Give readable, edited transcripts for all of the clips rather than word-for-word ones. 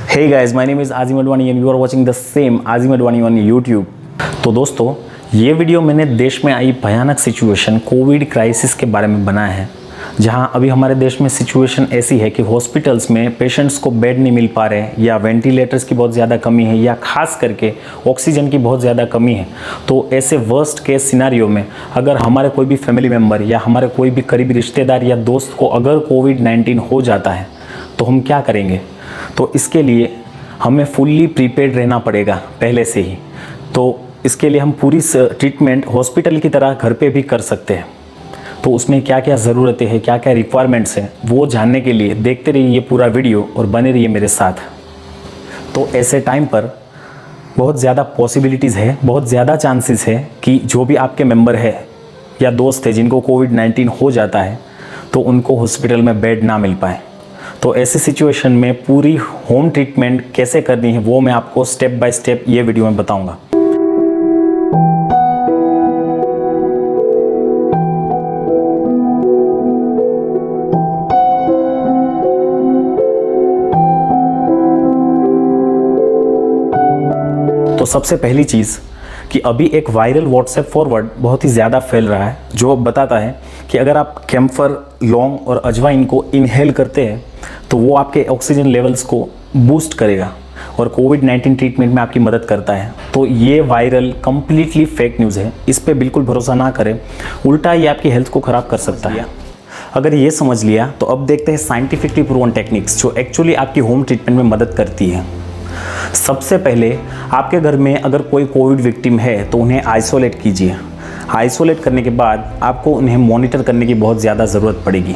Hey guys, my name is Azim Advani and you are watching the same Azim Advani on YouTube। तो दोस्तों, ये video मैंने देश में आई भयानक सिचुएशन कोविड क्राइसिस के बारे में बनाया है, जहां अभी हमारे देश में सिचुएशन ऐसी है कि हॉस्पिटल्स में पेशेंट्स को बेड नहीं मिल पा रहे या वेंटिलेटर्स की बहुत ज़्यादा कमी है या खास करके ऑक्सीजन की बहुत ज़्यादा कमी है। तो ऐसे वर्स्ट केस सिनारियो में अगर हमारे कोई भी फैमिली मेम्बर या हमारे कोई भी करीबी रिश्तेदार या दोस्त को अगर कोविड-19 हो जाता है तो हम क्या करेंगे? तो इसके लिए हमें फुल्ली प्रीपेड रहना पड़ेगा पहले से ही। तो इसके लिए हम पूरी ट्रीटमेंट हॉस्पिटल की तरह घर पे भी कर सकते हैं। तो उसमें क्या क्या ज़रूरतें हैं, क्या क्या रिक्वायरमेंट्स हैं, वो जानने के लिए देखते रहिए ये पूरा वीडियो और बने रहिए मेरे साथ। तो ऐसे टाइम पर बहुत ज़्यादा पॉसिबिलिटीज़ है, बहुत ज़्यादा चांसेस है कि जो भी आपके मेंबर है या दोस्त है जिनको कोविड-19 हो जाता है तो उनको हॉस्पिटल में बेड ना मिल पाए। तो ऐसी सिचुएशन में पूरी होम ट्रीटमेंट कैसे करनी है वो मैं आपको स्टेप बाय स्टेप ये वीडियो में बताऊंगा। तो सबसे पहली चीज़ कि अभी एक वायरल व्हाट्सएप फॉरवर्ड बहुत ही ज़्यादा फैल रहा है जो बताता है कि अगर आप कैम्फर, लौंग और अजवाइन को इनहेल करते हैं तो वो आपके ऑक्सीजन लेवल्स को बूस्ट करेगा और कोविड-19 ट्रीटमेंट में आपकी मदद करता है। तो ये वायरल कंप्लीटली फेक न्यूज़ है, इस पर बिल्कुल भरोसा ना करें, उल्टा ये आपकी हेल्थ को ख़राब कर सकता है। अगर ये समझ लिया तो अब देखते हैं साइंटिफिकली प्रूवन टेक्निक्स जो एक्चुअली आपकी होम ट्रीटमेंट में मदद करती है। सबसे पहले आपके घर में अगर कोई कोविड विक्टिम है तो उन्हें आइसोलेट कीजिए। आइसोलेट करने के बाद आपको उन्हें मॉनिटर करने की बहुत ज़्यादा ज़रूरत पड़ेगी।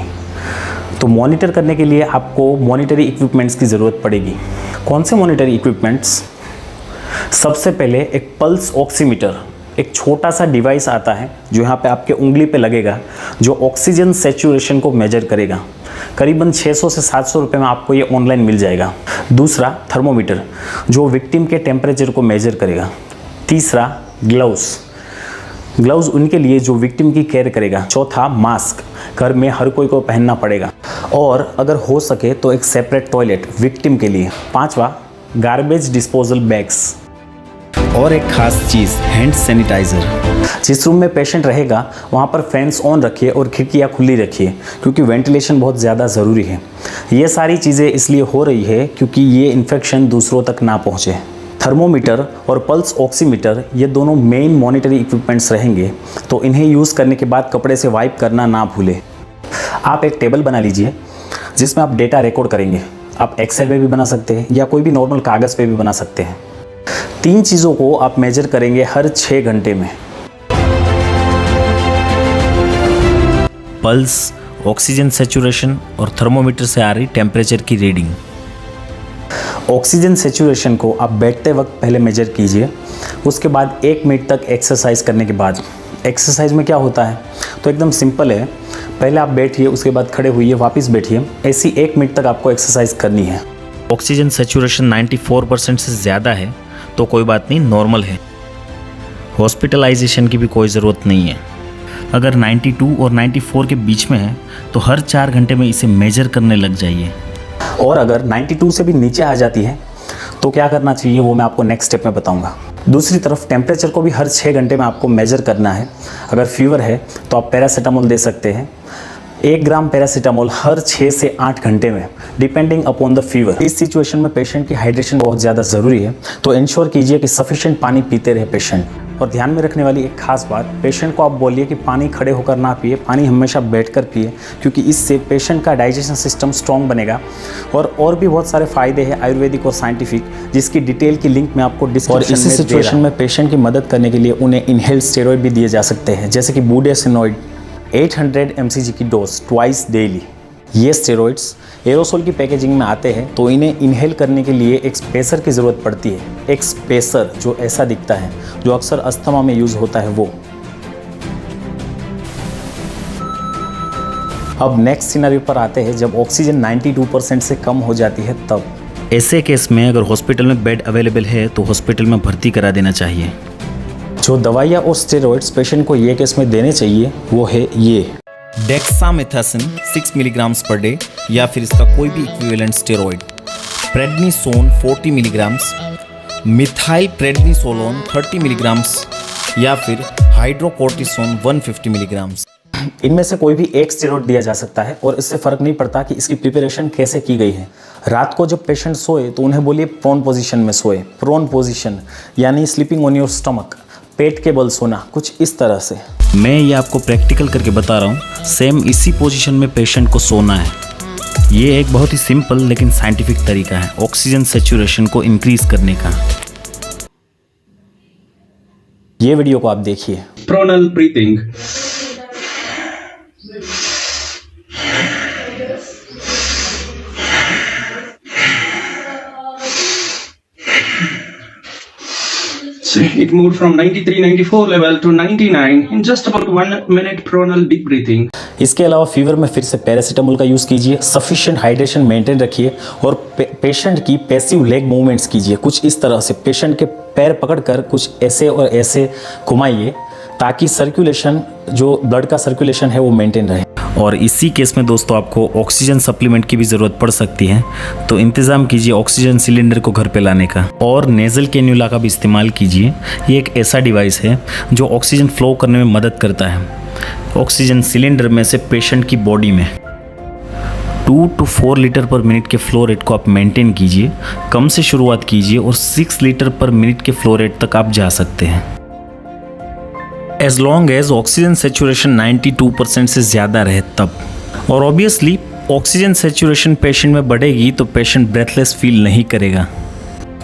तो मॉनिटर करने के लिए आपको मॉनिटरी इक्विपमेंट्स की ज़रूरत पड़ेगी। कौन से मॉनिटरी इक्विपमेंट्स? सबसे पहले एक पल्स ऑक्सीमीटर, एक छोटा सा डिवाइस आता है जो यहाँ पे आपके उंगली पे लगेगा, जो ऑक्सीजन सैचुरेशन को मेजर करेगा। करीबन 600 से 700 रुपये में आपको ये ऑनलाइन मिल जाएगा। दूसरा थर्मोमीटर जो विक्टिम के टेम्परेचर को मेजर करेगा। तीसरा ग्लव्स उनके लिए जो विक्टिम की केयर करेगा। चौथा मास्क, घर में हर कोई को पहनना पड़ेगा। और अगर हो सके तो एक सेपरेट टॉयलेट विक्टिम के लिए। पांचवा गार्बेज डिस्पोजल बैग्स और एक खास चीज़ हैंड सैनिटाइज़र। जिस रूम में पेशेंट रहेगा वहाँ पर फैंस ऑन रखिए और खिड़कियाँ खुली रखिए क्योंकि वेंटिलेशन बहुत ज़्यादा ज़रूरी है। ये सारी चीज़ें इसलिए हो रही है क्योंकि ये इन्फेक्शन दूसरों तक ना पहुँचे। थर्मोमीटर और पल्स ऑक्सीमीटर ये दोनों मेन मॉनिटरी इक्विपमेंट्स रहेंगे, तो इन्हें यूज़ करने के बाद कपड़े से वाइप करना ना भूलें। आप एक टेबल बना लीजिए जिसमें आप डेटा रिकॉर्ड करेंगे। आप एक्सेल पे भी बना सकते हैं या कोई भी नॉर्मल कागज़ पे भी बना सकते हैं। 3 चीज़ों को आप मेजर करेंगे हर 6 घंटे में। पल्स, ऑक्सीजन सैचुरेशन और थर्मोमीटर से आ रही टेम्परेचर की रीडिंग। ऑक्सीजन सैचुरेशन को आप बैठते वक्त पहले मेजर कीजिए, उसके बाद 1 मिनट तक एक्सरसाइज करने के बाद। एक्सरसाइज में क्या होता है तो एकदम सिंपल है, पहले आप बैठिए, उसके बाद खड़े होइए, वापस बैठिए, ऐसी 1 मिनट तक आपको एक्सरसाइज करनी है। ऑक्सीजन सैचुरेशन 94% से ज़्यादा है तो कोई बात नहीं, नॉर्मल है। हॉस्पिटलाइजेशन की भी कोई ज़रूरत नहीं है। अगर 92 और 94 के बीच में है तो हर 4 घंटे में इसे मेजर करने लग जाइए। और अगर 92 से भी नीचे आ जाती है तो क्या करना चाहिए वो मैं आपको नेक्स्ट स्टेप में बताऊंगा। दूसरी तरफ टेम्परेचर को भी हर 6 घंटे में आपको मेजर करना है। अगर फीवर है तो आप पैरासीटामोल दे सकते हैं। 1 ग्राम पैरासीटामोल हर 6 से 8 घंटे में, डिपेंडिंग अपॉन द फीवर। इस सिचुएशन में पेशेंट की हाइड्रेशन बहुत ज़्यादा ज़रूरी है, तो इंश्योर कीजिए कि सफिशिएंट पानी पीते रहे पेशेंट। और ध्यान में रखने वाली एक खास बात, पेशेंट को आप बोलिए कि पानी खड़े होकर ना पिए, पानी हमेशा बैठकर पिए, क्योंकि इससे पेशेंट का डाइजेशन सिस्टम स्ट्रॉन्ग बनेगा। और भी बहुत सारे फ़ायदे हैं आयुर्वेदिक और साइंटिफिक, जिसकी डिटेल की लिंक मैं आपको डिस्क्रिप्शन में दे रहा हूं। और इसी सिचुएशन में पेशेंट की मदद करने के लिए उन्हें इनहेल्ड स्टेरॉइड भी दिए जा सकते हैं, जैसे कि बुडेसिनॉइड 800 mcg की डोज ट्वाइस डेली। ये स्टेरॉइड्स एरोसोल की पैकेजिंग में आते हैं, तो इन्हें इनहेल करने के लिए एक स्पेसर की ज़रूरत पड़ती है। एक स्पेसर जो ऐसा दिखता है, जो अक्सर अस्थमा में यूज़ होता है वो। अब नेक्स्ट सिनेरियो पर आते हैं, जब ऑक्सीजन 92% से कम हो जाती है तब। ऐसे केस में अगर हॉस्पिटल में बेड अवेलेबल है तो हॉस्पिटल में भर्ती करा देना चाहिए। जो दवाइयाँ और स्टेरॉइड्स पेशेंट को ये केस में देने चाहिए वो है ये डेक्सामेथासोन 6 मिलीग्राम्स पर डे या फिर इसका कोई भी equivalent steroid. Prednisone 40 milligrams, methyl prednisolone 30 milligrams या फिर हाइड्रोकोर्टिसोन 150 मिलीग्राम्स। इनमें से कोई भी एक स्टेरॉइड दिया जा सकता है और इससे फ़र्क नहीं पड़ता कि इसकी प्रिपरेशन कैसे की गई है। रात को जब पेशेंट सोए तो उन्हें बोलिए प्रोन पोजीशन में सोए। प्रोन पोजीशन यानी स्लीपिंग ऑन योर स्टमक, पेट के बल सोना, कुछ इस तरह से। मैं ये आपको प्रैक्टिकल करके बता रहा हूँ। सेम इसी पोजीशन में पेशेंट को सोना है। ये एक बहुत ही सिंपल लेकिन साइंटिफिक तरीका है ऑक्सीजन सैचुरेशन को इंक्रीज करने का। ये वीडियो को आप देखिए। Pronal breathing. So it moved from 93-94 level to 99 in just about 1 minute pronal deep breathing. इसके अलावा फीवर में फिर से पैरासीटामोल का यूज़ कीजिए, सफिशिएंट हाइड्रेशन मेंटेन रखिए और पेशेंट की पैसिव लेग मूवमेंट्स कीजिए। कुछ इस तरह से पेशेंट के पैर पकड़कर कुछ ऐसे और ऐसे घुमाइए ताकि सर्कुलेशन, जो ब्लड का सर्कुलेशन है वो मेंटेन रहे। और इसी केस में दोस्तों आपको ऑक्सीजन सप्लीमेंट की भी ज़रूरत पड़ सकती है, तो इंतज़ाम कीजिए ऑक्सीजन सिलेंडर को घर पे लाने का और नेज़ल कैन्यूला का भी इस्तेमाल कीजिए। ये एक ऐसा डिवाइस है जो ऑक्सीजन फ्लो करने में मदद करता है ऑक्सीजन सिलेंडर में से पेशेंट की बॉडी में। 2 to 4 लीटर पर मिनट के फ्लो रेट को आप मेंटेन कीजिए, कम से शुरुआत कीजिए और 6 लीटर पर मिनट के फ्लो रेट तक आप जा सकते हैं। As long as oxygen saturation 92% से ज़्यादा रहे तब। और ऑब्वियसली ऑक्सीजन सेचुरेशन पेशेंट में बढ़ेगी तो पेशेंट ब्रेथलेस फील नहीं करेगा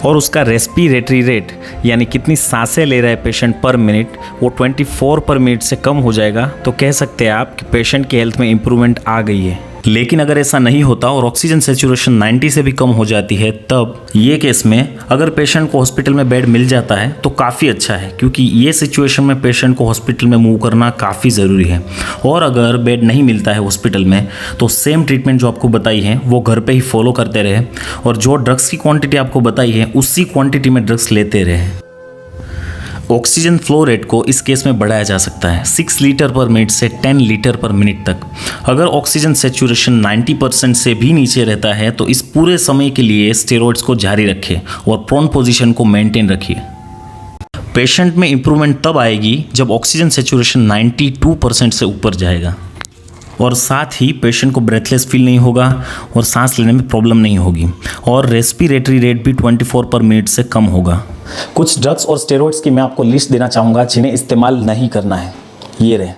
और उसका रेस्पिरेटरी रेट यानी कितनी सांसें ले रहा है पेशेंट पर मिनट वो 24 पर मिनट से कम हो जाएगा। तो कह सकते हैं आप कि पेशेंट की हेल्थ में इम्प्रूवमेंट आ गई है। लेकिन अगर ऐसा नहीं होता और ऑक्सीजन सेचुरेशन 90 से भी कम हो जाती है, तब ये केस में अगर पेशेंट को हॉस्पिटल में बेड मिल जाता है तो काफ़ी अच्छा है, क्योंकि ये सिचुएशन में पेशेंट को हॉस्पिटल में मूव करना काफ़ी ज़रूरी है। और अगर बेड नहीं मिलता है हॉस्पिटल में तो सेम ट्रीटमेंट जो आपको बताई है वो घर पे ही फॉलो करते रहे और जो ड्रग्स की क्वांटिटी आपको बताई है उसी क्वांटिटी में ड्रग्स लेते रहे। ऑक्सीजन फ्लो रेट को इस केस में बढ़ाया जा सकता है 6 लीटर पर मिनट से 10 लीटर पर मिनट तक। अगर ऑक्सीजन सेचुरेशन 90% से भी नीचे रहता है तो इस पूरे समय के लिए स्टेरॉइड्स को जारी रखें और प्रोन पोजीशन को मेंटेन रखिए। पेशेंट में इंप्रूवमेंट तब आएगी जब ऑक्सीजन सेचुरेशन 92% से ऊपर जाएगा और साथ ही पेशेंट को ब्रेथलेस फील नहीं होगा और सांस लेने में प्रॉब्लम नहीं होगी और रेस्पिरेटरी रेट भी 24 पर मिनट से कम होगा। कुछ ड्रग्स और स्टेरॉइड्स की मैं आपको लिस्ट देना चाहूँगा जिन्हें इस्तेमाल नहीं करना है। ये रहे।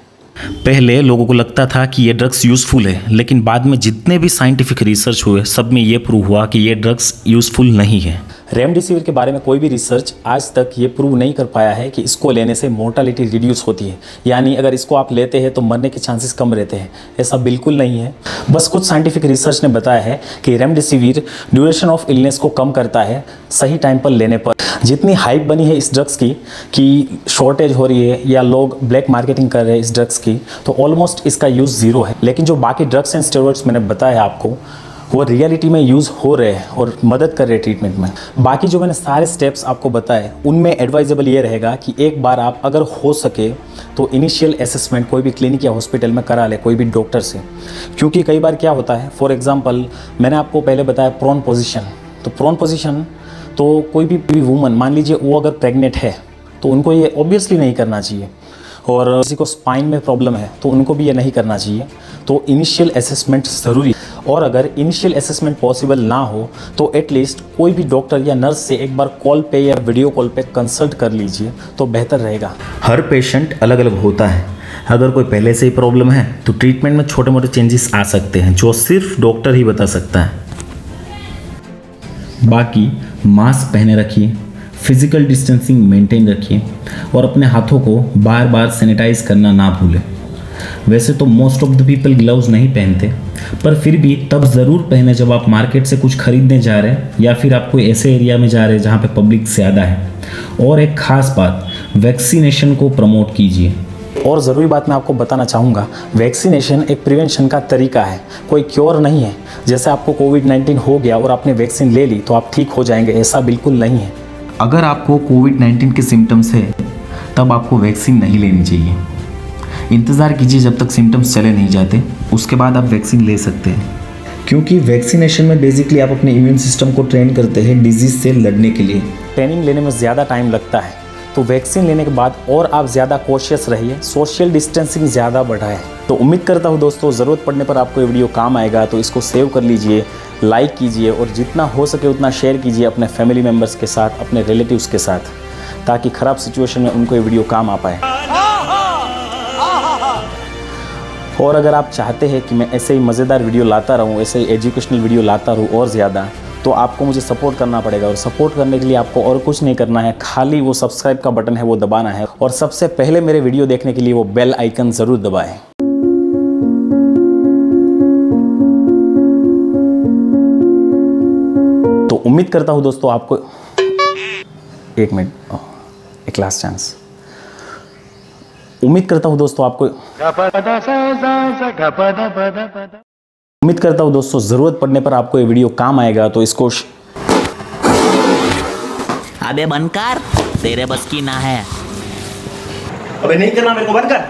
पहले लोगों को लगता था कि ये ड्रग्स यूज़फुल है, लेकिन बाद में जितने भी साइंटिफिक रिसर्च हुए सब में ये प्रूव हुआ कि ये ड्रग्स यूज़फुल नहीं है। रेमडेसिविर के बारे में कोई भी रिसर्च आज तक ये प्रूव नहीं कर पाया है कि इसको लेने से मोर्टालिटी रिड्यूस होती है, यानी अगर इसको आप लेते हैं तो मरने के चांसेस कम रहते हैं। ऐसा बिल्कुल नहीं है। बस कुछ साइंटिफिक रिसर्च ने बताया है कि रेमडेसिविर ड्यूरेशन ऑफ इलनेस को कम करता है सही टाइम पर लेने पर। जितनी हाइप बनी है इस ड्रग्स की कि शॉर्टेज हो रही है या लोग ब्लैक मार्केटिंग कर रहे हैं इस ड्रग्स की, तो ऑलमोस्ट इसका यूज़ ज़ीरो है। लेकिन जो बाकी ड्रग्स एंड स्टेरॉइड्स मैंने बताया आपको वो रियलिटी में यूज़ हो रहे हैं और मदद कर रहे हैं ट्रीटमेंट में। बाकी जो मैंने सारे स्टेप्स आपको बताए उनमें एडवाइजेबल ये रहेगा कि एक बार आप अगर हो सके तो इनिशियल असेसमेंट कोई भी क्लिनिक या हॉस्पिटल में करा ले कोई भी डॉक्टर से, क्योंकि कई बार क्या होता है, फॉर एग्जांपल मैंने आपको पहले बताया प्रोन पोजीशन, तो प्रोन पोजीशन तो कोई भी वूमन मान लीजिए वो अगर प्रेग्नेंट है तो उनको ये ऑब्वियसली नहीं करना चाहिए, और किसी को स्पाइन में प्रॉब्लम है तो उनको भी ये नहीं करना चाहिए। तो इनिशियल असेसमेंट ज़रूरी है, और अगर इनिशियल असेसमेंट पॉसिबल ना हो तो एटलीस्ट कोई भी डॉक्टर या नर्स से एक बार कॉल पे या वीडियो कॉल पे कंसल्ट कर लीजिए तो बेहतर रहेगा। हर पेशेंट अलग अलग होता है। अगर कोई पहले से ही प्रॉब्लम है तो ट्रीटमेंट में छोटे मोटे चेंजेस आ सकते हैं जो सिर्फ डॉक्टर ही बता सकता है। बाकी मास्क पहने रखिए, फिजिकल डिस्टेंसिंग मेंटेन रखिए और अपने हाथों को बार बार सैनिटाइज करना ना भूलें। वैसे तो most of the people gloves नहीं पहनते, पर फिर भी तब ज़रूर पहने जब आप मार्केट से कुछ खरीदने जा रहे हैं या फिर आप कोई ऐसे एरिया में जा रहे हैं जहाँ पे पब्लिक ज़्यादा है। और एक ख़ास बात, वैक्सीनेशन को प्रमोट कीजिए। और ज़रूरी बात मैं आपको बताना चाहूँगा, वैक्सीनेशन एक प्रिवेंशन का तरीका है, कोई क्योर नहीं है। जैसे आपको कोविड-19 हो गया और आपने वैक्सीन ले ली तो आप ठीक हो जाएंगे, ऐसा बिल्कुल नहीं है। अगर आपको कोविड-19 के सिम्टम्स है तब आपको वैक्सीन नहीं लेनी चाहिए। इंतज़ार कीजिए जब तक सिम्टम्स चले नहीं जाते, उसके बाद आप वैक्सीन ले सकते हैं, क्योंकि वैक्सीनेशन में बेसिकली आप अपने इम्यून सिस्टम को ट्रेन करते हैं डिजीज़ से लड़ने के लिए। ट्रेनिंग लेने में ज़्यादा टाइम लगता है, तो वैक्सीन लेने के बाद और आप ज़्यादा कॉशियस रहिए, सोशल डिस्टेंसिंग ज़्यादा बढ़ाएं। तो उम्मीद करता हूँ दोस्तों ज़रूरत पड़ने पर आपको ये वीडियो काम आएगा, तो इसको सेव कर लीजिए, लाइक कीजिए और जितना हो सके उतना शेयर कीजिए अपने फैमिली मेम्बर्स के साथ, अपने रिलेटिव्स के साथ, ताकि ख़राब सिचुएशन में उनको ये वीडियो काम आ पाए। और अगर आप चाहते हैं कि मैं ऐसे ही मज़ेदार वीडियो लाता रहूं, ऐसे ही एजुकेशनल वीडियो लाता रहूं और ज़्यादा, तो आपको मुझे सपोर्ट करना पड़ेगा। और सपोर्ट करने के लिए आपको और कुछ नहीं करना है, खाली वो सब्सक्राइब का बटन है वो दबाना है, और सबसे पहले मेरे वीडियो देखने के लिए वो बेल आइकन ज़रूर दबाएं। तो उम्मीद करता हूँ दोस्तों आपको एक मिनट, एक लास्ट चांस। उम्मीद करता हूँ दोस्तों ज़रूरत पड़ने पर आपको ये वीडियो काम आएगा, तो इसको अबे बंद कर, तेरे बस की ना है। अबे नहीं करना मेरे को, बंद कर।